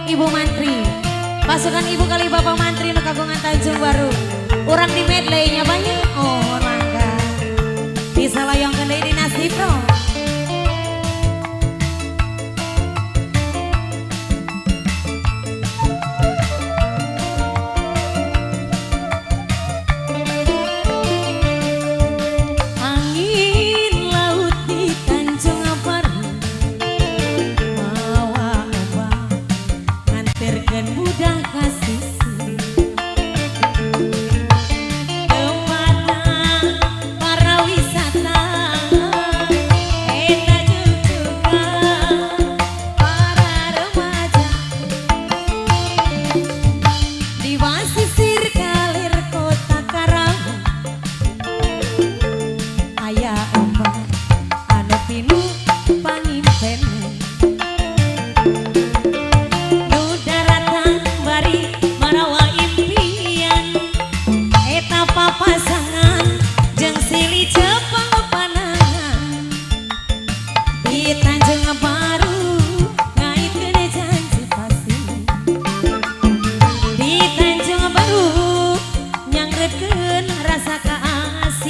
Ibu Mantri. Pasukan Ibu kali Bapak Mantri nu kagungan Tanjung Baru. Orang di medley-nya banyak orang kan. Bisa layangkeun deui di nasib bro.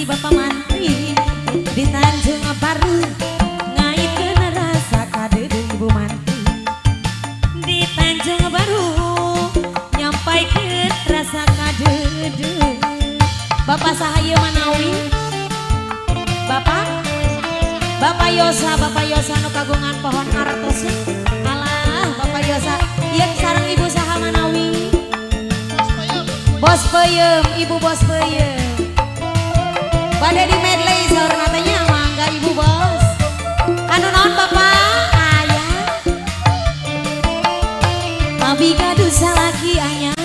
Bapak Mantri di Tanjung Baru ngaitkeun rasa kadeudeung Ibu Mantri di Tanjung Baru nyampaikeun rasa kadeudeung Bapak Sahaya Manawi Bapak Yosa nu kagungan pohon artos alah Bapak Yosa ieu sareng Ibu Saha Manawi Bos Peuyeum Ibu Bos Peuyeum pada di medley saur natanya mangga Ibu Bos anu naon Bapak ayah Pabi gaduh salaki anyar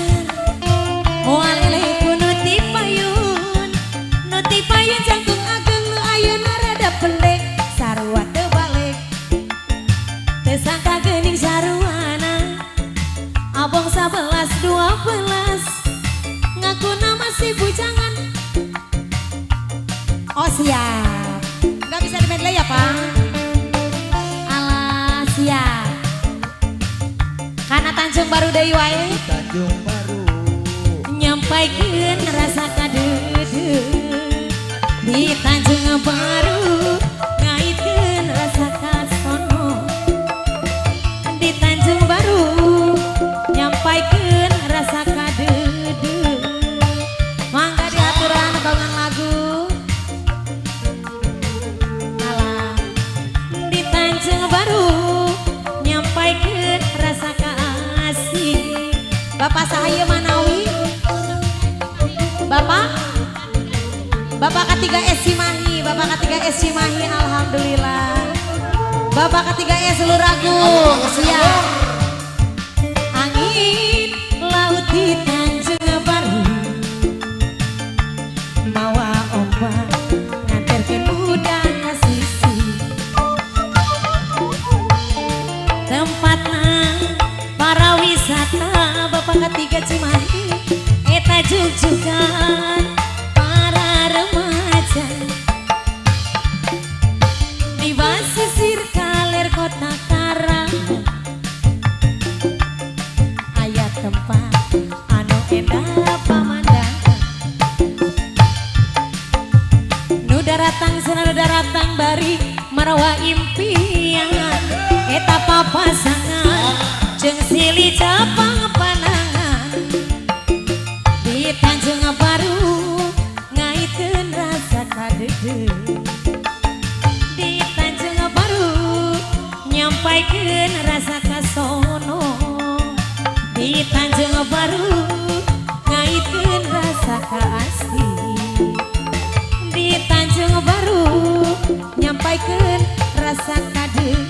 moal eleh ku nuti payun jangkung ageng nu ayeuna rada pendek sarua teu balik teu sangka geuning saruana abong 11 12 ngakuna masih bujangan. Oh siap, nggak bisa di medley ya Pak? Alah siap. Karena Tanjung Baru deui wae. Tanjung Baru. Nyampaikeun rasa kadeudeung di Tanjung Baru ngaitkeun rasa kasono di Tanjung Baru nyampaikeun rasa kadeudeung mangga diaturan kagungan lagu. Bapak Sahaya Manawi Bapak ketiga S Cimahi alhamdulillah Bapak ketiga S Luragung siap angin laut di Tanjung Baru mawa ombak nganterkeun budak ka sisi tempatna para wisata Bapak ketiga Cimahi eta jugjugan para remaja di basisir kaler kota Karawang aya tempat anu endah pamandangan nu daratang cenah daratang bari marawa impian eta papasangan jeung silih capang panangan di Tanjung Baru ngaitkeun rasa kadeudeung di Tanjung Baru nyampaikeun rasa kasono di Tanjung Baru ngaitkeun rasa kaasih di Tanjung Baru nyampaikeun rasa kadeudeung